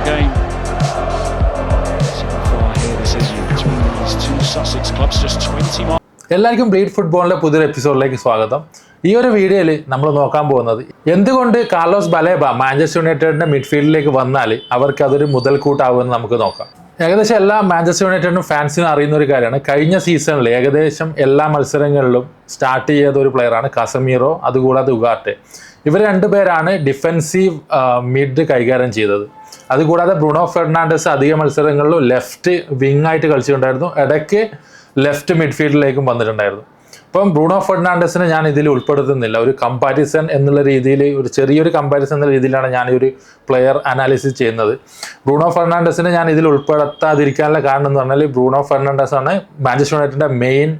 game so far here this season between these two Sussex clubs. Just 20 miles. എല്ലാവർക്കും bleed ഫുട്ബോളിൻ്റെ പുതിയൊരു എപ്പിസോഡിലേക്ക് സ്വാഗതം. ഈ ഒരു വീഡിയോയിൽ നമ്മൾ നോക്കാൻ പോകുന്നത് എന്തുകൊണ്ട് കാർലോസ് ബലേബ മാഞ്ചസ്റ്റർ യുണൈറ്റഡിൻ്റെ മിഡ്ഫീൽഡിലേക്ക് വന്നാൽ അവർക്ക് അതൊരു മുതൽക്കൂട്ടാവുമെന്ന് നമുക്ക് നോക്കാം. ഏകദേശം എല്ലാ മാഞ്ചസ്റ്റർ യുണൈറ്റഡിനും ഫാൻസിനും അറിയുന്ന ഒരു കാര്യമാണ്. കഴിഞ്ഞ സീസണിൽ ഏകദേശം എല്ലാ മത്സരങ്ങളിലും സ്റ്റാർട്ട് ചെയ്ത ഒരു പ്ലെയറാണ് കസമീറോ, അതുകൂടാതെ ഉഗാട്ടെ. ഇവർ രണ്ടുപേരാണ് ഡിഫെൻസീവ് മിഡ് കൈകാര്യം ചെയ്തത്. അതുകൂടാതെ ബ്രൂണോ ഫെർണാണ്ടസ് അധിക മത്സരങ്ങളിലും ലെഫ്റ്റ് വിങ് ആയിട്ട് കളിച്ചിട്ടുണ്ടായിരുന്നു, ഇടയ്ക്ക് ലെഫ്റ്റ് മിഡ്ഫീൽഡിലേക്കും വന്നിട്ടുണ്ടായിരുന്നു. അപ്പം ബ്രൂണോ ഫെർണാണ്ടസിനെ ഞാൻ ഇതിൽ ഉൾപ്പെടുത്തുന്നില്ല. ഒരു കമ്പാരിസൺ എന്നുള്ള രീതിയിൽ, ഒരു ചെറിയൊരു കമ്പാരിസൺ എന്ന രീതിയിലാണ് ഞാൻ ഈ ഒരു പ്ലെയർ അനാലിസിസ് ചെയ്യുന്നത്. ബ്രൂണോ ഫെർണാണ്ടസിനെ ഞാൻ ഇതിൽ ഉൾപ്പെടുത്താതിരിക്കാനുള്ള കാരണം എന്ന് പറഞ്ഞാൽ ബ്രൂണോ ഫെർണാണ്ടസ് ആണ് മാഞ്ചസ്റ്റർ യുണൈറ്റഡിൻ്റെ മെയിൻ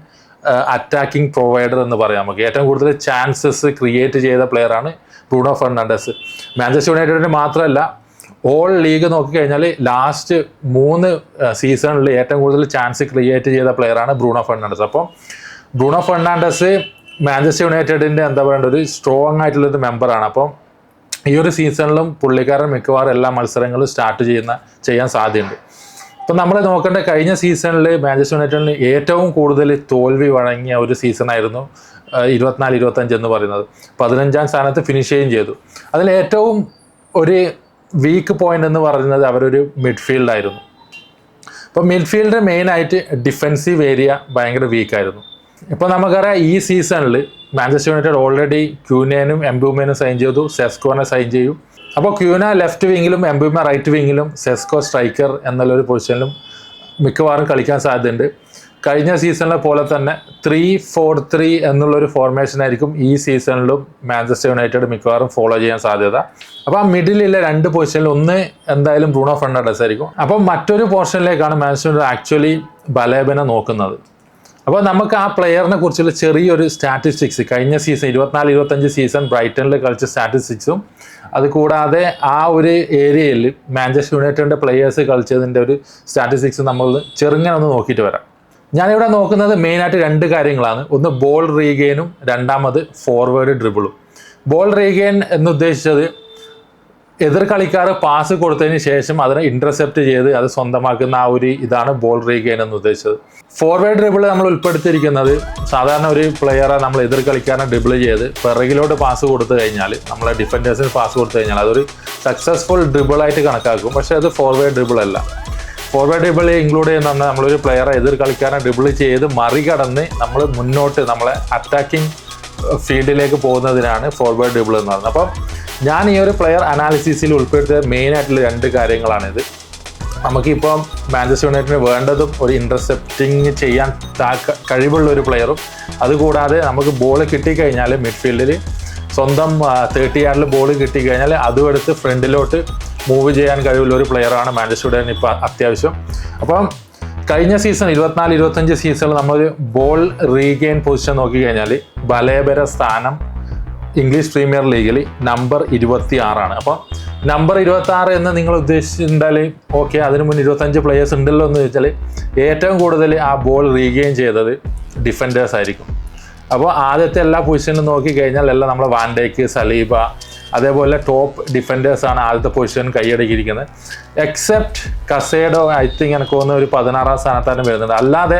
അറ്റാക്കിംഗ് പ്രൊവൈഡർ എന്ന് പറയാം. നമുക്ക് ഏറ്റവും കൂടുതൽ ചാൻസസ് ക്രിയേറ്റ് ചെയ്ത പ്ലെയറാണ് ബ്രൂണോ ഫെർണാണ്ടസ്. മാഞ്ചസ്റ്റർ യുണൈറ്റഡിന് മാത്രമല്ല, ഓൾ ലീഗ് നോക്കിക്കഴിഞ്ഞാൽ ലാസ്റ്റ് 3 സീസണിൽ ഏറ്റവും കൂടുതൽ ചാൻസ് ക്രിയേറ്റ് ചെയ്ത പ്ലെയറാണ് ബ്രൂണോ ഫെർണാണ്ടസ്. അപ്പോൾ ബ്രൂണോ ഫെർണാണ്ടസ് മാഞ്ചസ്റ്റർ യുണൈറ്റഡിൻ്റെ എന്താ പറയേണ്ട ഒരു സ്ട്രോങ് ആയിട്ടുള്ളൊരു മെമ്പറാണ്. അപ്പം ഈ ഒരു സീസണിലും പുള്ളിക്കാരൻ മിക്കവാറും എല്ലാ മത്സരങ്ങളും സ്റ്റാർട്ട് ചെയ്യാൻ സാധ്യതയുണ്ട്. അപ്പം നമ്മൾ നോക്കേണ്ട കഴിഞ്ഞ സീസണിൽ മാഞ്ചസ്റ്റർ യുണൈറ്റഡിന് ഏറ്റവും കൂടുതൽ തോൽവി വഴങ്ങിയ ഒരു സീസണായിരുന്നു 24-25 എന്ന് പറയുന്നത്. 15ാം സ്ഥാനത്ത് ഫിനിഷ് ചെയ്യുകയും ചെയ്തു. അതിൽ ഏറ്റവും ഒരു വീക്ക് പോയിന്റ് എന്ന് പറയുന്നത് അവരൊരു മിഡ്ഫീൽഡായിരുന്നു. അപ്പോൾ മിഡ്ഫീൽഡ് മെയിനായിട്ട് ഡിഫെൻസീവ് ഏരിയ ഭയങ്കര വീക്കായിരുന്നു. ഇപ്പോൾ നമുക്കറിയാം ഈ സീസണിൽ മാഞ്ചസ്റ്റർ യുണൈറ്റഡ് ഓൾറെഡി ക്യൂനേനും എംബൂമേനും സൈൻ ചെയ്തു, സെസ്കോനെ സൈൻ ചെയ്യും. അപ്പോൾ ക്യൂന ലെഫ്റ്റ് വിങ്ങിലും എംബൂമ റൈറ്റ് വിങ്ങിലും സെസ്കോ സ്ട്രൈക്കർ എന്നുള്ളൊരു പൊസിഷനിലും മിക്കവാറും കളിക്കാൻ സാധ്യതയുണ്ട്. കഴിഞ്ഞ സീസണിലെ പോലെ തന്നെ 3-4-3 എന്നുള്ളൊരു ഫോർമേഷൻ ആയിരിക്കും ഈ സീസണിലും മാഞ്ചസ്റ്റർ യുണൈറ്റഡ് മിക്കവാറും ഫോളോ ചെയ്യാൻ സാധ്യത. അപ്പോൾ ആ മിഡിലുള്ള 2 പൊസിഷനിൽ ഒന്ന് എന്തായാലും ബ്രൂണോ ഫെർണാണ്ടസ് ആയിരിക്കും. അപ്പോൾ മറ്റൊരു പോർഷനിലേക്കാണ് മാഞ്ചസ്റ്റർ യുണൈറ്റഡ് ആക്ച്വലി ബലേബനെ നോക്കുന്നത്. അപ്പോൾ നമുക്ക് ആ പ്ലെയറിനെ കുറിച്ചുള്ള ചെറിയൊരു സ്റ്റാറ്റിസ്റ്റിക്സ്, കഴിഞ്ഞ സീസൺ 24-25 സീസൺ ബ്രൈറ്റണിൽ കളിച്ച സ്റ്റാറ്റിസ്റ്റിക്സും അതുകൂടാതെ ആ ഒരു ഏരിയയിൽ മാഞ്ചസ്റ്റർ യുണൈറ്റഡിൻ്റെ പ്ലെയേഴ്സ് കളിച്ചതിൻ്റെ ഒരു സ്റ്റാറ്റിസ്റ്റിക്സ് നമ്മൾ ചെറുങ്ങനെ ഒന്ന് നോക്കിയിട്ട് വരാം. ഞാനിവിടെ നോക്കുന്നത് മെയിനായിട്ട് 2 കാര്യങ്ങളാണ്. ഒന്ന് ബോൾ റീഗെയിനും, രണ്ടാമത് ഫോർവേഡ് ഡ്രിബിളും. ബോൾ റീഗെയിൻ എന്നുദ്ദേശിച്ചത് എതിർ കളിക്കാർ പാസ് കൊടുത്തതിന് ശേഷം അതിനെ ഇൻ്റർസെപ്റ്റ് ചെയ്ത് അത് സ്വന്തമാക്കുന്ന ആ ഒരു ഇതാണ് ബോൾ റീഗെയിൻ എന്ന് ഉദ്ദേശിച്ചത്. ഫോർവേഡ് ഡ്രിബിൾ നമ്മൾ ഉൾപ്പെടുത്തിയിരിക്കുന്നത് സാധാരണ ഒരു പ്ലെയറെ നമ്മൾ എതിർ കളിക്കാരനെ ഡ്രിബിൾ ചെയ്ത് പിറകിലോട്ട് പാസ് കൊടുത്തു കഴിഞ്ഞാൽ, നമ്മളെ ഡിഫൻഡേഴ്സിന് പാസ് കൊടുത്തു കഴിഞ്ഞാൽ അതൊരു സക്സസ്ഫുൾ ഡ്രിബിളായിട്ട് കണക്കാക്കും. പക്ഷേ അത് ഫോർവേഡ് ഡ്രിബിൾ അല്ല. ഫോർവേഡ് ഡ്രിബിൾ ഇൻക്ലൂഡ് ചെയ്യുന്ന നമ്മളൊരു പ്ലെയറെ എതിർ കളിക്കാരനെ ഡ്രിബിൾ ചെയ്ത് മറികടന്ന് നമ്മൾ മുന്നോട്ട് നമ്മളെ അറ്റാക്കിംഗ് ഫീൽഡിലേക്ക് പോകുന്നതിനാണ് ഫോർവേഡ് ഡ്രിബിൾ എന്ന് പറയുന്നത്. അപ്പം ഞാൻ ഈ ഒരു പ്ലെയർ അനാലിസിസിൽ ഉൾപ്പെടുത്തിയ മെയിനായിട്ടുള്ള 2 കാര്യങ്ങളാണിത്. നമുക്കിപ്പം മാഞ്ചസ്റ്റർ യുണൈറ്റഡിന് വേണ്ടതും ഒരു ഇൻ്റർസെപ്റ്റിങ് ചെയ്യാൻ കഴിവുള്ള ഒരു പ്ലെയറും, അതുകൂടാതെ നമുക്ക് ബോൾ കിട്ടിക്കഴിഞ്ഞാൽ മിഡ്ഫീൽഡിൽ സ്വന്തം 30 യാർഡിൽ ബോൾ കിട്ടിക്കഴിഞ്ഞാൽ അതും എടുത്ത് ഫ്രണ്ടിലോട്ട് മൂവ് ചെയ്യാൻ കഴിവുള്ള ഒരു പ്ലെയറാണ് മാഞ്ചസ്റ്റർ യുണൈറ്റഡിന് ഇപ്പോൾ അത്യാവശ്യം. അപ്പം കഴിഞ്ഞ സീസൺ 24-25 സീസണിൽ നമ്മൾ ബോൾ റീഗെയിൻ പൊസിഷൻ നോക്കിക്കഴിഞ്ഞാൽ ബലേബര സ്ഥാനം ഇംഗ്ലീഷ് പ്രീമിയർ ലീഗിൽ നമ്പർ 26 അപ്പം നമ്പർ 26 എന്ന് നിങ്ങൾ ഉദ്ദേശിച്ചിട്ടുണ്ടാൽ ഓക്കെ, അതിന് മുന്നേ 25 പ്ലെയേഴ്സ് ഉണ്ടല്ലോ എന്ന് ചോദിച്ചാൽ ഏറ്റവും കൂടുതൽ ആ ബോൾ റീഗെയിൻ ചെയ്തത് ഡിഫൻഡേഴ്സ് ആയിരിക്കും. അപ്പോൾ ആദ്യത്തെ എല്ലാ പൊസിഷനിലും നോക്കിക്കഴിഞ്ഞാൽ എല്ലാം നമ്മൾ വാൻഡേക്ക്, സലീബ, അതേപോലെ ടോപ്പ് ഡിഫൻഡേഴ്സാണ് ആദ്യത്തെ പൊസിഷൻ കൈയടക്കിയിരിക്കുന്നത്. എക്സെപ്റ്റ് കസേഡോ, ഐ തിങ്ക് എനിക്ക് തോന്നുന്ന ഒരു 16ാം സ്ഥാനത്താണ് വരുന്നത്. അല്ലാതെ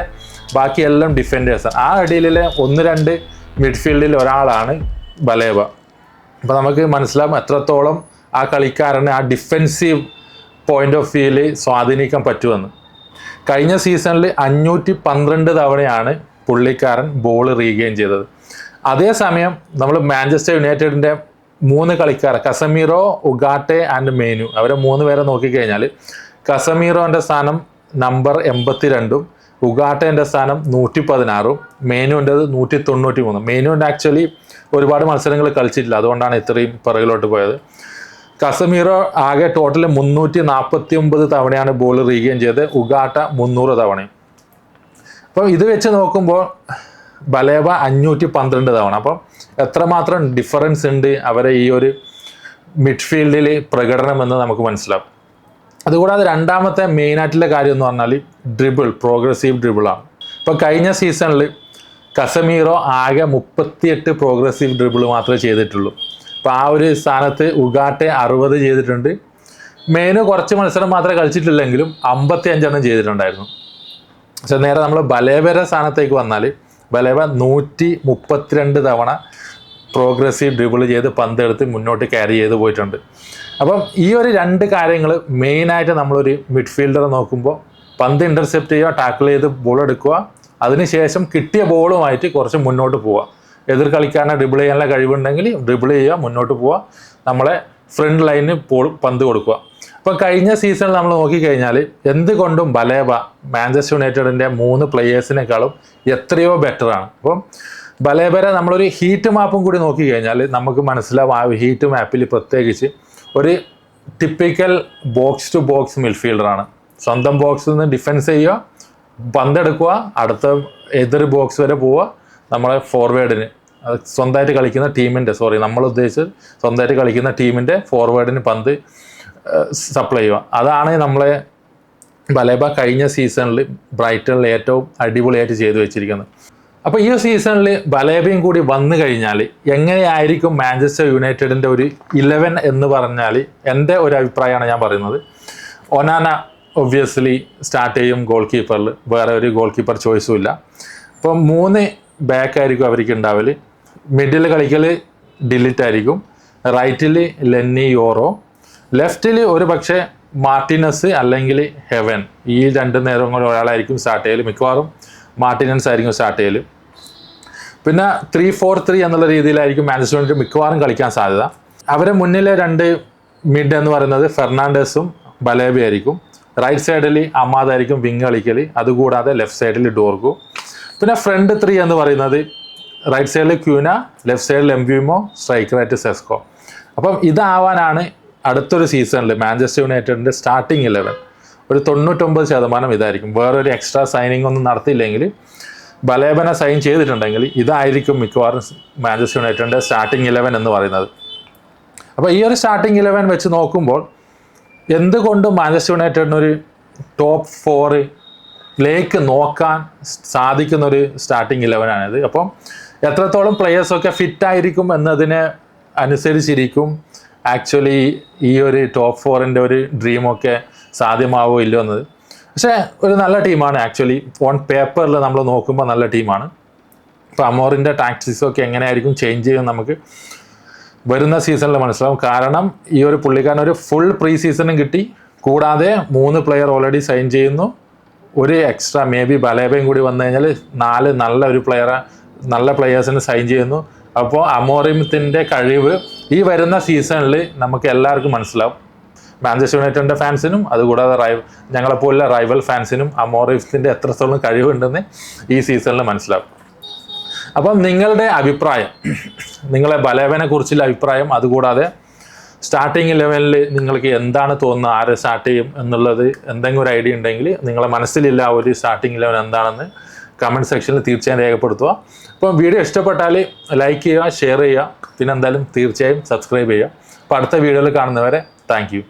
ബാക്കിയെല്ലാം ഡിഫൻഡേഴ്സാണ്. ആ ഇടയിലെ 1-2 മിഡ്ഫീൽഡിൽ ഒരാളാണ് ബലേബ. അപ്പോൾ നമുക്ക് മനസ്സിലാവും എത്രത്തോളം ആ കളിക്കാരനെ ആ ഡിഫെൻസീവ് പോയിന്റ് ഓഫ് വ്യൂവിൽ സ്വാധീനിക്കാൻ പറ്റുമെന്ന്. കഴിഞ്ഞ സീസണിൽ 512 തവണയാണ് പുള്ളിക്കാരൻ ബോൾ റീഗെയിൻ ചെയ്തത്. അതേസമയം നമ്മൾ മാഞ്ചസ്റ്റർ യുണൈറ്റഡിൻ്റെ 3 കളിക്കാർ കസമീറോ, ഉഗാട്ടെ ആൻഡ് മേനു, അവരെ 3 പേരെ നോക്കിക്കഴിഞ്ഞാൽ കസമീറോൻ്റെ സ്ഥാനം നമ്പർ 82, ഉഗാട്ടേൻ്റെ സ്ഥാനം 116, മേനുവിൻ്റെത് 193. മേനുവിൻ്റെ ആക്ച്വലി ഒരുപാട് മത്സരങ്ങൾ കളിച്ചിട്ടില്ല, അതുകൊണ്ടാണ് ഇത്രയും പിറകിലോട്ട് പോയത്. കസമീറോ ആകെ ടോട്ടൽ 349 തവണയാണ് ബോൾ റീഗെയിൻ ചെയ്ത്, ഉഗാട്ട 300 തവണയും. അപ്പോൾ ഇത് വെച്ച് നോക്കുമ്പോൾ ബലേബ 512 തവണ. അപ്പം എത്രമാത്രം ഡിഫറൻസ് ഉണ്ട് അവരെ ഈ ഒരു മിഡ്ഫീൽഡിൽ പ്രകടനമെന്ന് നമുക്ക് മനസ്സിലാവും. അതുകൂടാതെ രണ്ടാമത്തെ മെയിനായിട്ടുള്ള കാര്യം എന്ന് പറഞ്ഞാൽ ഡ്രിബിൾ, പ്രോഗ്രസീവ് ഡ്രിബിളാണ്. ഇപ്പോൾ കഴിഞ്ഞ സീസണിൽ കസമീറോ ആകെ 38 പ്രോഗ്രസീവ് ഡ്രിബിൾ മാത്രമേ ചെയ്തിട്ടുള്ളൂ. അപ്പോൾ ആ ഒരു സ്ഥാനത്ത് ഉഗാട്ടെ 60 ചെയ്തിട്ടുണ്ട്, മെയിന് കുറച്ച് മത്സരം മാത്രമേ കളിച്ചിട്ടില്ലെങ്കിലും 55 ചെയ്തിട്ടുണ്ടായിരുന്നു. പക്ഷെ നേരെ നമ്മൾ ബലേബയുടെ സ്ഥാനത്തേക്ക് വന്നാൽ ബലേബ 132 തവണ പ്രോഗ്രസീവ് ഡ്രിബിൾ ചെയ്ത് പന്തെടുത്ത് മുന്നോട്ട് ക്യാരി ചെയ്ത് പോയിട്ടുണ്ട്. അപ്പം ഈ ഒരു 2 കാര്യങ്ങൾ മെയിനായിട്ട് നമ്മളൊരു മിഡ്ഫീൽഡറെ നോക്കുമ്പോൾ പന്ത് ഇൻ്റർസെപ്റ്റ് ചെയ്യുക, ടാക്കിൾ ചെയ്ത് ബോൾ എടുക്കുക, അതിനുശേഷം കിട്ടിയ ബോളുമായിട്ട് കുറച്ച് മുന്നോട്ട് പോവുക. എതിർ കളിക്കാരനെ ഡ്രിബിൾ ചെയ്യാനുള്ള കഴിവുണ്ടെങ്കിൽ ഡ്രിബിൾ ചെയ്യുക, മുന്നോട്ട് പോവുക, നമ്മളെ ഫ്രണ്ട് ലൈനിന് പന്ത് കൊടുക്കുക. അപ്പോൾ കഴിഞ്ഞ സീസണിൽ നമ്മൾ നോക്കിക്കഴിഞ്ഞാൽ എന്തുകൊണ്ടും ബലേബ മാഞ്ചസ്റ്റർ യുണൈറ്റഡിൻ്റെ 3 പ്ലെയേഴ്സിനേക്കാളും എത്രയോ ബെറ്ററാണ്. അപ്പം ബലേബരെ നമ്മളൊരു ഹീറ്റ് മാപ്പും കൂടി നോക്കിക്കഴിഞ്ഞാൽ നമുക്ക് മനസ്സിലാവും ആ ഹീറ്റ് മാപ്പിൽ പ്രത്യേകിച്ച് ഒരു ടിപ്പിക്കൽ ബോക്സ് ടു ബോക്സ് മിഡ്ഫീൽഡറാണ്. സ്വന്തം ബോക്സിൽ നിന്ന് ഡിഫെൻസ് ചെയ്യുക, പന്തെടുക്കുക, അടുത്ത എതിർ ബോക്സ് വരെ പോവുക, നമ്മളെ ഫോർവേഡിന് സ്വന്തമായിട്ട് കളിക്കുന്ന ടീമിൻ്റെ നമ്മൾ ഉദ്ദേശിച്ചത് സ്വന്തമായിട്ട് കളിക്കുന്ന ടീമിൻ്റെ ഫോർവേഡിന് പന്ത് സപ്ലൈ ചെയ്യുക. അതാണ് നമ്മളെ ബലേബ കഴിഞ്ഞ സീസണിൽ ബ്രൈറ്റണിൽ ഏറ്റവും അടിപൊളിയായിട്ട് ചെയ്തു വെച്ചിരിക്കുന്നത്. അപ്പോൾ ഈ സീസണിൽ ബലേബയും കൂടി വന്നു കഴിഞ്ഞാൽ എങ്ങനെയായിരിക്കും മാഞ്ചസ്റ്റർ യുണൈറ്റഡിൻ്റെ ഒരു 11 എന്ന് പറഞ്ഞാൽ എൻ്റെ ഒരു അഭിപ്രായമാണ് ഞാൻ പറയുന്നത്. ഒനാന ഒബ്വിയസ്ലി സ്റ്റാർട്ട് ചെയ്യും ഗോൾ കീപ്പറിൽ, വേറെ ഒരു ഗോൾ കീപ്പർ ചോയ്സും ഇല്ല. അപ്പോൾ 3 ബാക്കായിരിക്കും അവർക്ക് ഉണ്ടാവൽ. മിഡിൽ കളിക്കൽ ഡിലിറ്റ് ആയിരിക്കും, റൈറ്റിൽ ലെന്നി യോറോ, ലെഫ്റ്റിൽ ഒരു പക്ഷേ മാർട്ടിനസ് അല്ലെങ്കിൽ ഹെവൻ, ഈ 2 നേരം കൂടെ ഒരാളായിരിക്കും സ്റ്റാർട്ട് ചെയ്യൽ. മിക്കവാറും മാർട്ടിനസ് ആയിരിക്കും സ്റ്റാർട്ട് ചെയ്യൽ. പിന്നെ 3-4-3 എന്നുള്ള രീതിയിലായിരിക്കും മാഞ്ചസ്റ്റർ യുണൈറ്റഡ് മിക്കവാറും കളിക്കാൻ സാധ്യത. അവരെ മുന്നിലെ 2 മിഡ് എന്ന് പറയുന്നത് ഫെർണാണ്ടസും ബലേബയും ആയിരിക്കും. റൈറ്റ് സൈഡിൽ അമാദായിരിക്കും വിങ് കളിക്കൽ, അതുകൂടാതെ ലെഫ്റ്റ് സൈഡിൽ ഡോർഗു. പിന്നെ ഫ്രണ്ട് 3 എന്ന് പറയുന്നത് റൈറ്റ് സൈഡിൽ ക്യൂന, ലെഫ്റ്റ് സൈഡിൽ എംബ്യൂമോ, സ്ട്രൈക്കറായിട്ട് സെസ്കോ. അപ്പം ഇതാവാനാണ് അടുത്തൊരു സീസണിൽ മാഞ്ചസ്റ്റർ യുണൈറ്റഡിൻ്റെ സ്റ്റാർട്ടിങ് 11 ഒരു 99% ഇതായിരിക്കും. വേറൊരു എക്സ്ട്രാ സൈനിങ് ഒന്നും നടത്തിയില്ലെങ്കിൽ, ബലേബനെ സൈൻ ചെയ്തിട്ടുണ്ടെങ്കിൽ ഇതായിരിക്കും മിക്കവാറും മാഞ്ചസ്റ്റർ യുണൈറ്റഡിൻ്റെ സ്റ്റാർട്ടിങ് 11 എന്ന് പറയുന്നത്. അപ്പോൾ ഈ ഒരു സ്റ്റാർട്ടിങ് 11 വെച്ച് നോക്കുമ്പോൾ എന്തുകൊണ്ടും മാഞ്ചസ്റ്റർ യുണൈറ്റഡിനൊരു ടോപ്പ് 4 നോക്കാൻ സാധിക്കുന്നൊരു സ്റ്റാർട്ടിങ് 11 ആണിത്. അപ്പം എത്രത്തോളം പ്ലെയേഴ്സൊക്കെ ഫിറ്റായിരിക്കും എന്നതിനെ അനുസരിച്ചിരിക്കും ആക്ച്വലി ഈ ഒരു ടോപ്പ് 4 ഒരു ഡ്രീമൊക്കെ സാധ്യമാവോ ഇല്ലോ എന്നത്. പക്ഷേ ഒരു നല്ല ടീമാണ് ആക്ച്വലി. ഓൺ പേപ്പറിൽ നമ്മൾ നോക്കുമ്പോൾ നല്ല ടീമാണ്. ഇപ്പോൾ അമോറിൻ്റെ ടാക്ടിക്സൊക്കെ എങ്ങനെയായിരിക്കും ചേഞ്ച് ചെയ്യുമെന്ന് നമുക്ക് വരുന്ന സീസണിൽ മനസ്സിലാവും. കാരണം ഈ ഒരു പുള്ളിക്കാരൻ ഒരു ഫുൾ പ്രീ സീസണും കിട്ടി, കൂടാതെ 3 പ്ലെയർ ഓൾറെഡി സൈൻ ചെയ്യുന്നു, ഒരു എക്സ്ട്രാ മേ ബി ബലേബയും കൂടി വന്നു കഴിഞ്ഞാൽ 4 നല്ല പ്ലെയേഴ്സിന് സൈൻ ചെയ്യുന്നു. അപ്പോൾ അമോറിമത്തിൻ്റെ കഴിവ് ഈ വരുന്ന സീസണിൽ നമുക്ക് എല്ലാവർക്കും മനസ്സിലാവും. മാഞ്ചസ്റ്റർ യുണൈറ്റഡിൻ്റെ ഫാൻസിനും അതുകൂടാതെ ഞങ്ങളെപ്പോലുള്ള റൈവൽ ഫാൻസിനും അമോറിമത്തിൻ്റെ എത്രത്തോളം കഴിവുണ്ടെന്ന് ഈ സീസണിൽ മനസ്സിലാവും. അപ്പം നിങ്ങളുടെ അഭിപ്രായം, നിങ്ങളെ ബലേബനെ കുറിച്ചുള്ള അഭിപ്രായം, അതുകൂടാതെ സ്റ്റാർട്ടിങ് 11 നിങ്ങൾക്ക് എന്താണ് തോന്നുന്നത്, ആര് സ്റ്റാർട്ട് ചെയ്യും എന്നുള്ളത് എന്തെങ്കിലും ഒരു ഐഡിയ ഉണ്ടെങ്കിൽ നിങ്ങളെ മനസ്സിലില്ല ഒരു സ്റ്റാർട്ടിങ് 11 എന്താണെന്ന് കമൻറ്റ് സെക്ഷനിൽ തീർച്ചയായും രേഖപ്പെടുത്തുക. അപ്പം വീഡിയോ ഇഷ്ടപ്പെട്ടാൽ ലൈക്ക് ചെയ്യുക, ഷെയർ ചെയ്യുക, പിന്നെ എന്തായാലും തീർച്ചയായും സബ്സ്ക്രൈബ് ചെയ്യുക. അപ്പോൾ അടുത്ത വീഡിയോയിൽ കാണുന്നവരെ താങ്ക് യു.